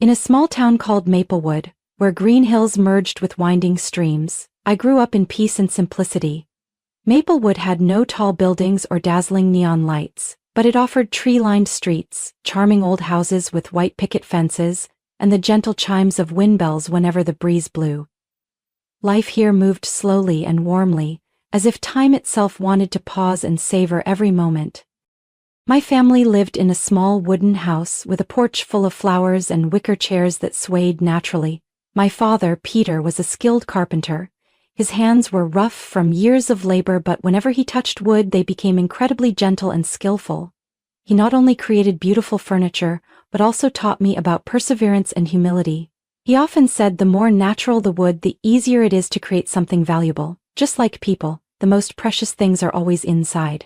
In a small town called Maplewood, where green hills merged with winding streams, I grew up in peace and simplicity. Maplewood had no tall buildings or dazzling neon lights, but it offered tree-lined streets, charming old houses with white picket fences, and the gentle chimes of wind bells whenever the breeze blew. Life here moved slowly and warmly, as if time itself wanted to pause and savor every moment. My family lived in a small wooden house with a porch full of flowers and wicker chairs that swayed naturally. My father, Peter, was a skilled carpenter. His hands were rough from years of labor, but whenever he touched wood, they became incredibly gentle and skillful. He not only created beautiful furniture, but also taught me about perseverance and humility. He often said the more natural the wood, the easier it is to create something valuable. Just like people, the most precious things are always inside.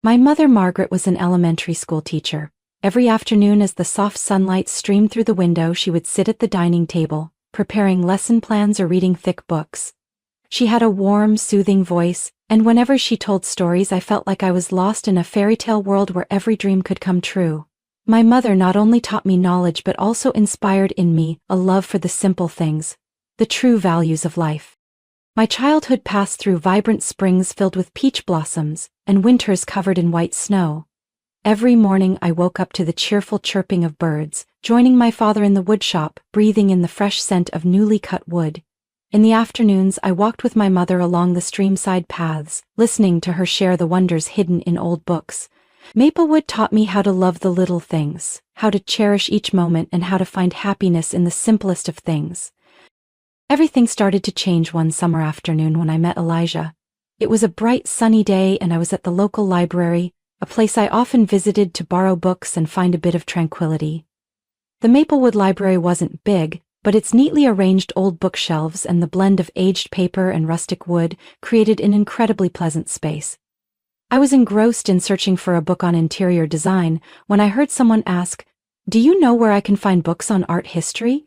My mother, Margaret, was an elementary school teacher. Every afternoon as the soft sunlight streamed through the window, she would sit at the dining table, preparing lesson plans or reading thick books. She had a warm, soothing voice, and whenever she told stories, I felt like I was lost in a fairy tale world where every dream could come true. My mother not only taught me knowledge but also inspired in me a love for the simple things, the true values of life. My childhood passed through vibrant springs filled with peach blossoms and winters covered in white snow. Every morning I woke up to the cheerful chirping of birds, joining my father in the woodshop, breathing in the fresh scent of newly cut wood. In the afternoons I walked with my mother along the streamside paths, listening to her share the wonders hidden in old books. Maplewood taught me how to love the little things, how to cherish each moment, and how to find happiness in the simplest of things. Everything started to change one summer afternoon when I met Elijah. It was a bright, sunny day and I was at the local library, a place I often visited to borrow books and find a bit of tranquility. The Maplewood Library wasn't big, but its neatly arranged old bookshelves and the blend of aged paper and rustic wood created an incredibly pleasant space. I was engrossed in searching for a book on interior design when I heard someone ask, "Do you know where I can find books on art history?"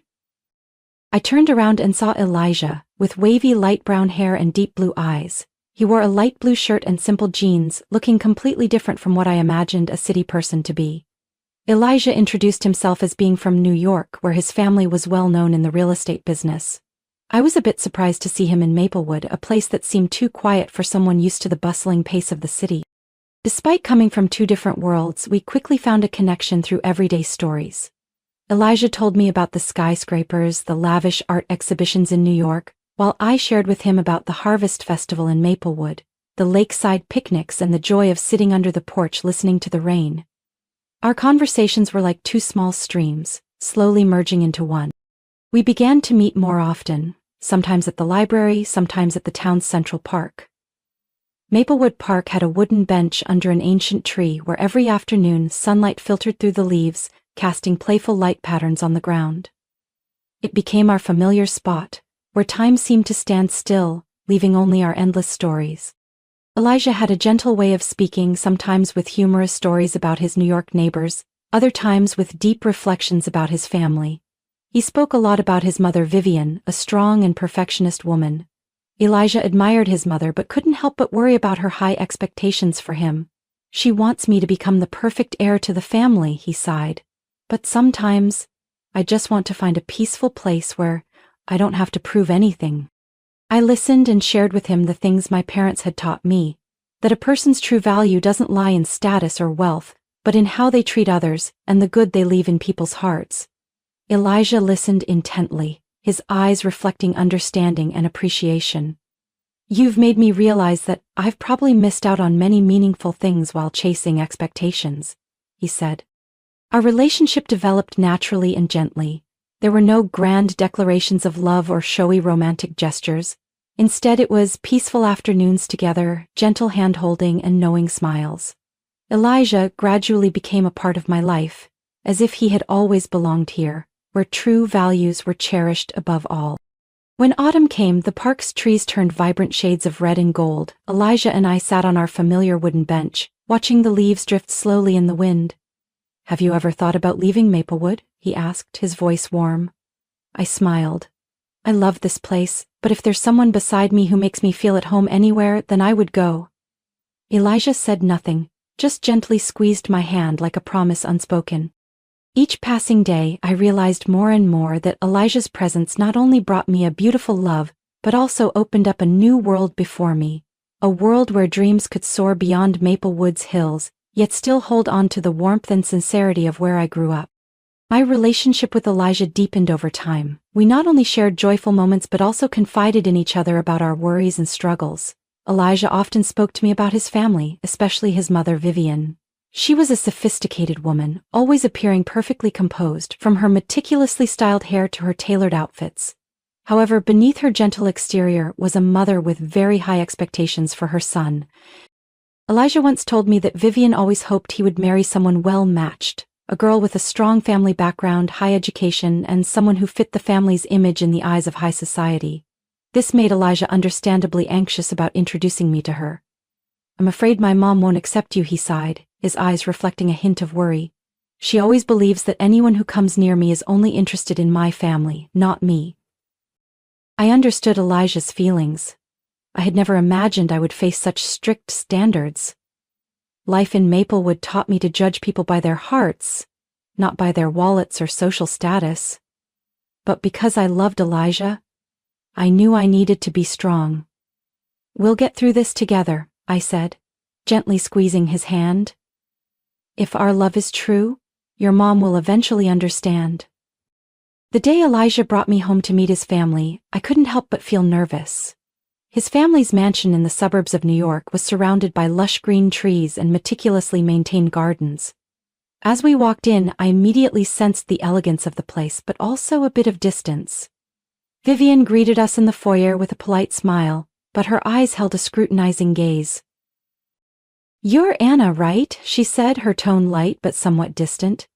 I turned around and saw Elijah, with wavy light brown hair and deep blue eyes. He wore a light blue shirt and simple jeans, looking completely different from what I imagined a city person to be. Elijah introduced himself as being from New York, where his family was well known in the real estate business. I was a bit surprised to see him in Maplewood, a place that seemed too quiet for someone used to the bustling pace of the city. Despite coming from two different worlds, we quickly found a connection through everyday stories. Elijah told me about the skyscrapers, the lavish art exhibitions in New York, while I shared with him about the Harvest Festival in Maplewood, the lakeside picnics, and the joy of sitting under the porch listening to the rain. Our conversations were like two small streams, slowly merging into one. We began to meet more often, sometimes at the library, sometimes at the town's central park. Maplewood Park had a wooden bench under an ancient tree where every afternoon sunlight filtered through the leaves, casting playful light patterns on the ground. It became our familiar spot, where time seemed to stand still, leaving only our endless stories. Elijah had a gentle way of speaking, sometimes with humorous stories about his New York neighbors, other times with deep reflections about his family. He spoke a lot about his mother Vivian, a strong and perfectionist woman. Elijah admired his mother but couldn't help but worry about her high expectations for him. "She wants me to become the perfect heir to the family," he sighed. "But sometimes, I just want to find a peaceful place where I don't have to prove anything." I listened and shared with him the things my parents had taught me, that a person's true value doesn't lie in status or wealth, but in how they treat others and the good they leave in people's hearts. Elijah listened intently, his eyes reflecting understanding and appreciation. "You've made me realize that I've probably missed out on many meaningful things while chasing expectations," he said. Our relationship developed naturally and gently. There were no grand declarations of love or showy romantic gestures. Instead, it was peaceful afternoons together, gentle hand-holding and knowing smiles. Elijah gradually became a part of my life, as if he had always belonged here, where true values were cherished above all. When autumn came, the park's trees turned vibrant shades of red and gold. Elijah and I sat on our familiar wooden bench, watching the leaves drift slowly in the wind. "Have you ever thought about leaving Maplewood?" he asked, his voice warm. I smiled. "I love this place, but if there's someone beside me who makes me feel at home anywhere, then I would go." Elijah said nothing, just gently squeezed my hand like a promise unspoken. Each passing day, I realized more and more that Elijah's presence not only brought me a beautiful love, but also opened up a new world before me, a world where dreams could soar beyond Maplewood's hills, yet still hold on to the warmth and sincerity of where I grew up. My relationship with Elijah deepened over time. We not only shared joyful moments but also confided in each other about our worries and struggles. Elijah often spoke to me about his family, especially his mother Vivian. She was a sophisticated woman, always appearing perfectly composed, from her meticulously styled hair to her tailored outfits. However, beneath her gentle exterior was a mother with very high expectations for her son. Elijah once told me that Vivian always hoped he would marry someone well-matched, a girl with a strong family background, high education, and someone who fit the family's image in the eyes of high society. This made Elijah understandably anxious about introducing me to her. "I'm afraid my mom won't accept you," he sighed, his eyes reflecting a hint of worry. "She always believes that anyone who comes near me is only interested in my family, not me." I understood Elijah's feelings. I had never imagined I would face such strict standards. Life in Maplewood taught me to judge people by their hearts, not by their wallets or social status. But because I loved Elijah, I knew I needed to be strong. "We'll get through this together," I said, gently squeezing his hand. "If our love is true, your mom will eventually understand." The day Elijah brought me home to meet his family, I couldn't help but feel nervous. His family's mansion in the suburbs of New York was surrounded by lush green trees and meticulously maintained gardens. As we walked in, I immediately sensed the elegance of the place but also a bit of distance. Vivian greeted us in the foyer with a polite smile, but her eyes held a scrutinizing gaze. "You're Anna, right?" she said, her tone light but somewhat distant.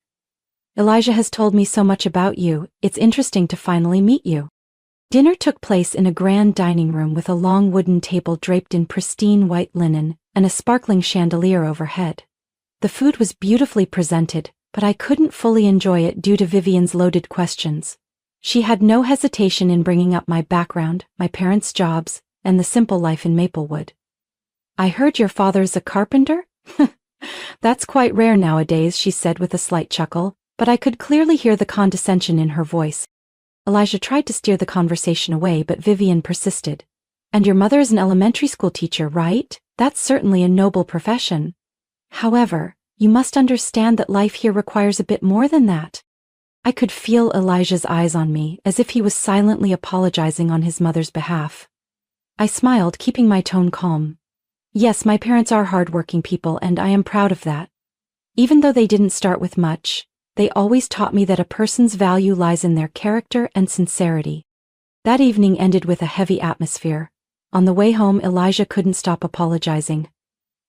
"Elijah has told me so much about you. It's interesting to finally meet you." Dinner took place in a grand dining room with a long wooden table draped in pristine white linen and a sparkling chandelier overhead. The food was beautifully presented, but I couldn't fully enjoy it due to Vivian's loaded questions. She had no hesitation in bringing up my background, my parents' jobs, and the simple life in Maplewood. "I heard your father's a carpenter?" "That's quite rare nowadays," she said with a slight chuckle, but I could clearly hear the condescension in her voice. Elijah tried to steer the conversation away, but Vivian persisted. "And your mother is an elementary school teacher, right? That's certainly a noble profession. However, you must understand that life here requires a bit more than that." I could feel Elijah's eyes on me, as if he was silently apologizing on his mother's behalf. I smiled, keeping my tone calm. "Yes, my parents are hardworking people, and I am proud of that. Even though they didn't start with much, they always taught me that a person's value lies in their character and sincerity." That evening ended with a heavy atmosphere. On the way home, Elijah couldn't stop apologizing.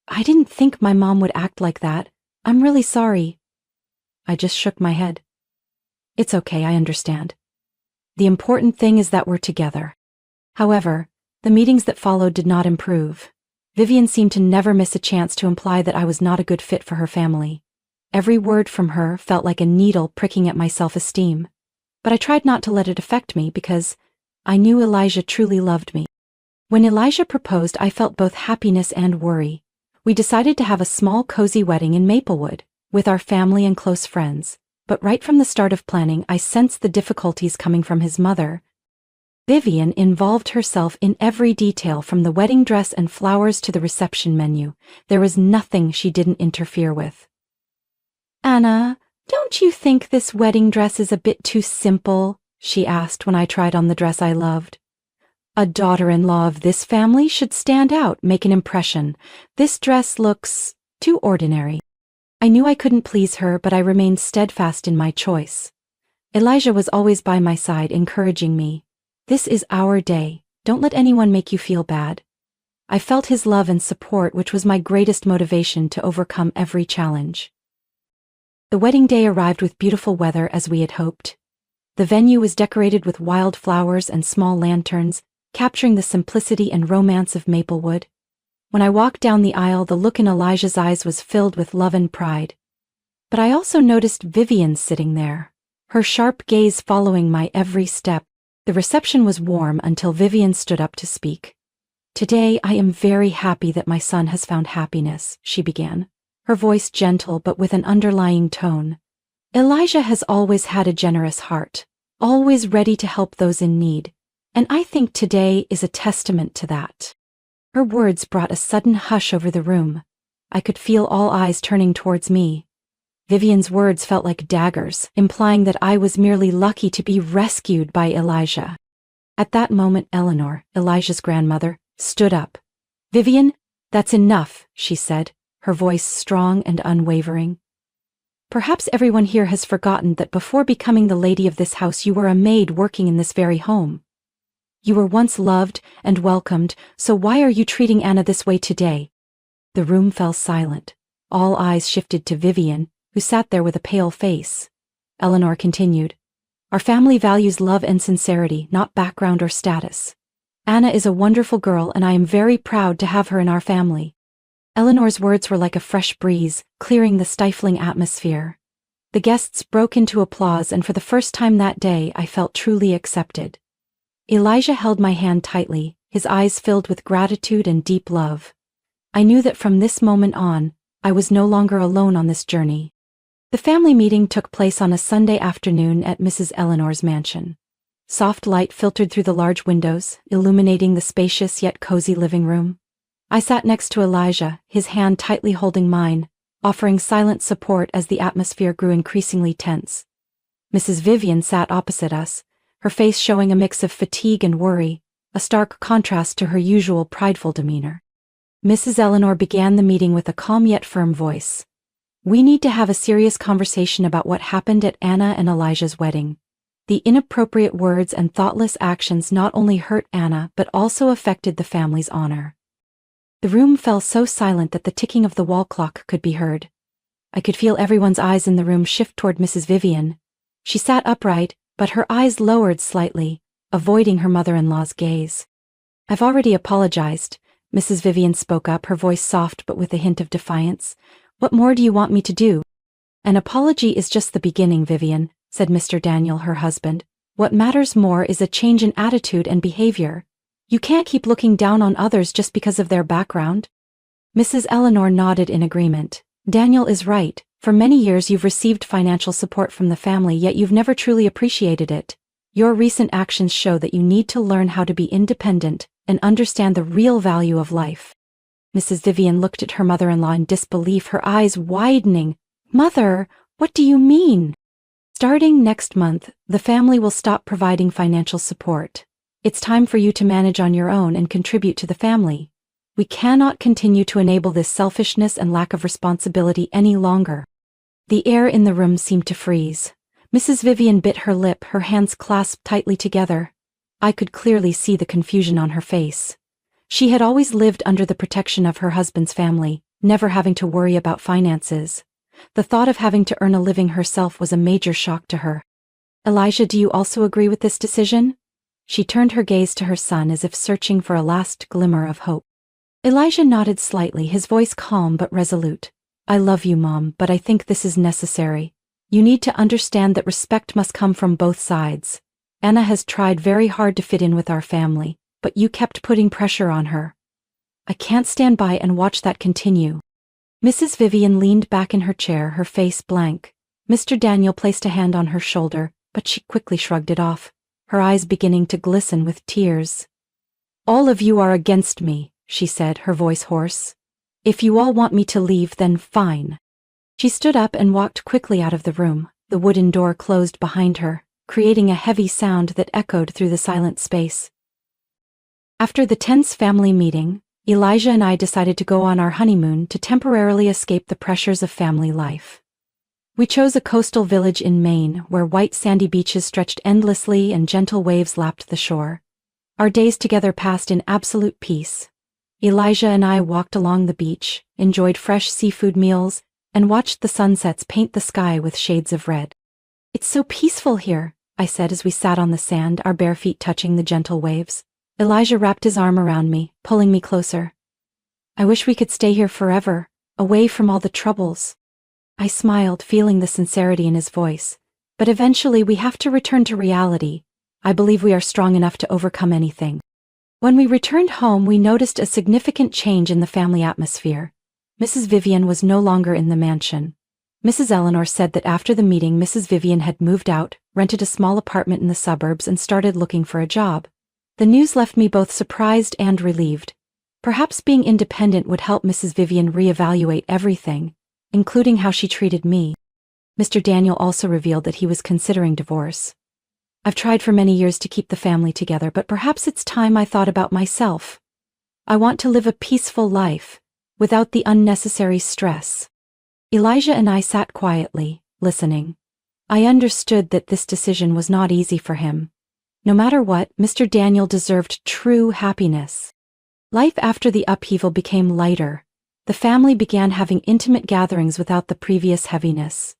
"I didn't think my mom would act like that. I'm really sorry." I just shook my head. "It's okay, I understand. The important thing is that we're together." However, the meetings that followed did not improve. Vivian seemed to never miss a chance to imply that I was not a good fit for her family. Every word from her felt like a needle pricking at my self-esteem. But I tried not to let it affect me because I knew Elijah truly loved me. When Elijah proposed, I felt both happiness and worry. We decided to have a small, cozy wedding in Maplewood, with our family and close friends. But right from the start of planning, I sensed the difficulties coming from his mother. Vivian involved herself in every detail, from the wedding dress and flowers to the reception menu. There was nothing she didn't interfere with. "Anna, don't you think this wedding dress is a bit too simple?" she asked when I tried on the dress I loved. "A daughter-in-law of this family should stand out, make an impression. This dress looks too ordinary." I knew I couldn't please her, but I remained steadfast in my choice. Elijah was always by my side, encouraging me. "This is our day. Don't let anyone make you feel bad." I felt his love and support, which was my greatest motivation to overcome every challenge. The wedding day arrived with beautiful weather as we had hoped. The venue was decorated with wild flowers and small lanterns, capturing the simplicity and romance of Maplewood. When I walked down the aisle, the look in Elijah's eyes was filled with love and pride. But I also noticed Vivian sitting there, her sharp gaze following my every step. The reception was warm until Vivian stood up to speak. "Today I am very happy that my son has found happiness," she began, her voice gentle but with an underlying tone. Elijah has always had a generous heart, always ready to help those in need, and I think today is a testament to that." Her words brought a sudden hush over the room. I could feel all eyes turning towards me. Vivian's words felt like daggers, implying that I was merely lucky to be rescued by Elijah. At that moment, Eleanor, Elijah's grandmother, stood up. "Vivian, that's enough," she said, her voice strong and unwavering. "Perhaps everyone here has forgotten that before becoming the lady of this house you were a maid working in this very home. You were once loved and welcomed, so why are you treating Anna this way today?" The room fell silent. All eyes shifted to Vivian, who sat there with a pale face. Eleanor continued, "Our family values love and sincerity, not background or status. Anna is a wonderful girl and I am very proud to have her in our family." Eleanor's words were like a fresh breeze, clearing the stifling atmosphere. The guests broke into applause, and for the first time that day I felt truly accepted. Elijah held my hand tightly, his eyes filled with gratitude and deep love. I knew that from this moment on, I was no longer alone on this journey. The family meeting took place on a Sunday afternoon at Mrs. Eleanor's mansion. Soft light filtered through the large windows, illuminating the spacious yet cozy living room. I sat next to Elijah, his hand tightly holding mine, offering silent support as the atmosphere grew increasingly tense. Mrs. Vivian sat opposite us, her face showing a mix of fatigue and worry, a stark contrast to her usual prideful demeanor. Mrs. Eleanor began the meeting with a calm yet firm voice. "We need to have a serious conversation about what happened at Anna and Elijah's wedding. The inappropriate words and thoughtless actions not only hurt Anna but also affected the family's honor." The room fell so silent that the ticking of the wall clock could be heard. I could feel everyone's eyes in the room shift toward Mrs. Vivian. She sat upright, but her eyes lowered slightly, avoiding her mother-in-law's gaze. "I've already apologized," Mrs. Vivian spoke up, her voice soft but with a hint of defiance. "What more do you want me to do?" "An apology is just the beginning, Vivian," said Mr. Daniel, her husband. "What matters more is a change in attitude and behavior. You can't keep looking down on others just because of their background." Mrs. Eleanor nodded in agreement. "Daniel is right. For many years you've received financial support from the family, yet you've never truly appreciated it. Your recent actions show that you need to learn how to be independent and understand the real value of life." Mrs. Vivian looked at her mother-in-law in disbelief, her eyes widening. "Mother, what do you mean?" "Starting next month, the family will stop providing financial support. It's time for you to manage on your own and contribute to the family. We cannot continue to enable this selfishness and lack of responsibility any longer." The air in the room seemed to freeze. Mrs. Vivian bit her lip, her hands clasped tightly together. I could clearly see the confusion on her face. She had always lived under the protection of her husband's family, never having to worry about finances. The thought of having to earn a living herself was a major shock to her. "Elijah, do you also agree with this decision?" She turned her gaze to her son as if searching for a last glimmer of hope. Elijah nodded slightly, his voice calm but resolute. "I love you, Mom, but I think this is necessary. You need to understand that respect must come from both sides. Anna has tried very hard to fit in with our family, but you kept putting pressure on her. I can't stand by and watch that continue." Mrs. Vivian leaned back in her chair, her face blank. Mr. Daniel placed a hand on her shoulder, but she quickly shrugged it off, her eyes beginning to glisten with tears. "All of you are against me," she said, her voice hoarse. "If you all want me to leave, then fine." She stood up and walked quickly out of the room. The wooden door closed behind her, creating a heavy sound that echoed through the silent space. After the tense family meeting, Elijah and I decided to go on our honeymoon to temporarily escape the pressures of family life. We chose a coastal village in Maine where white sandy beaches stretched endlessly and gentle waves lapped the shore. Our days together passed in absolute peace. Elijah and I walked along the beach, enjoyed fresh seafood meals, and watched the sunsets paint the sky with shades of red. "It's so peaceful here," I said as we sat on the sand, our bare feet touching the gentle waves. Elijah wrapped his arm around me, pulling me closer. "I wish we could stay here forever, away from all the troubles." I smiled, feeling the sincerity in his voice. "But eventually we have to return to reality. I believe we are strong enough to overcome anything." When we returned home, we noticed a significant change in the family atmosphere. Mrs. Vivian was no longer in the mansion. Mrs. Eleanor said that after the meeting Mrs. Vivian had moved out, rented a small apartment in the suburbs and started looking for a job. The news left me both surprised and relieved. Perhaps being independent would help Mrs. Vivian reevaluate everything, including how she treated me. Mr. Daniel also revealed that he was considering divorce. I've tried for many years to keep the family together, but perhaps it's time I thought about myself. I want to live a peaceful life, without the unnecessary stress. Elijah and I sat quietly, listening. I understood that this decision was not easy for him. No matter what, Mr. Daniel deserved true happiness. Life after the upheaval became lighter. The family began having intimate gatherings without the previous heaviness.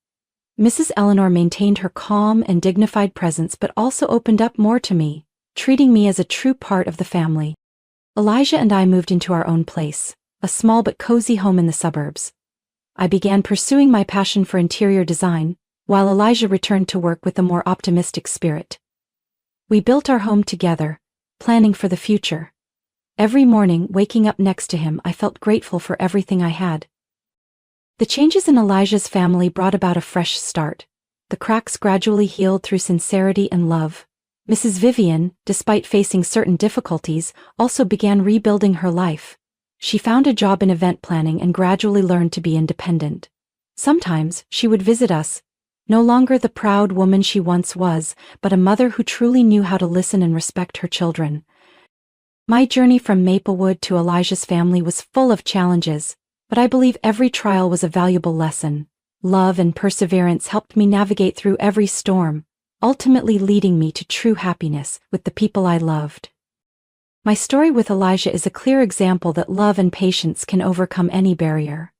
Mrs. Eleanor maintained her calm and dignified presence but also opened up more to me, treating me as a true part of the family. Elijah and I moved into our own place, a small but cozy home in the suburbs. I began pursuing my passion for interior design, while Elijah returned to work with a more optimistic spirit. We built our home together, planning for the future. Every morning, waking up next to him, I felt grateful for everything I had. The changes in Elijah's family brought about a fresh start. The cracks gradually healed through sincerity and love. Mrs. Vivian, despite facing certain difficulties, also began rebuilding her life. She found a job in event planning and gradually learned to be independent. Sometimes, she would visit us, no longer the proud woman she once was, but a mother who truly knew how to listen and respect her children. My journey from Maplewood to Elijah's family was full of challenges, but I believe every trial was a valuable lesson. Love and perseverance helped me navigate through every storm, ultimately leading me to true happiness with the people I loved. My story with Elijah is a clear example that love and patience can overcome any barrier.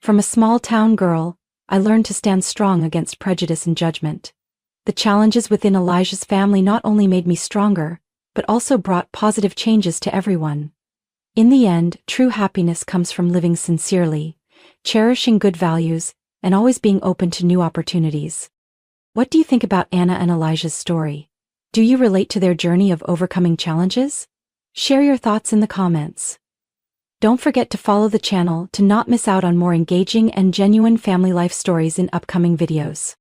From a small-town girl, I learned to stand strong against prejudice and judgment. The challenges within Elijah's family not only made me stronger, but also brought positive changes to everyone. In the end, true happiness comes from living sincerely, cherishing good values, and always being open to new opportunities. What do you think about Anna and Elijah's story? Do you relate to their journey of overcoming challenges? Share your thoughts in the comments. Don't forget to follow the channel to not miss out on more engaging and genuine family life stories in upcoming videos.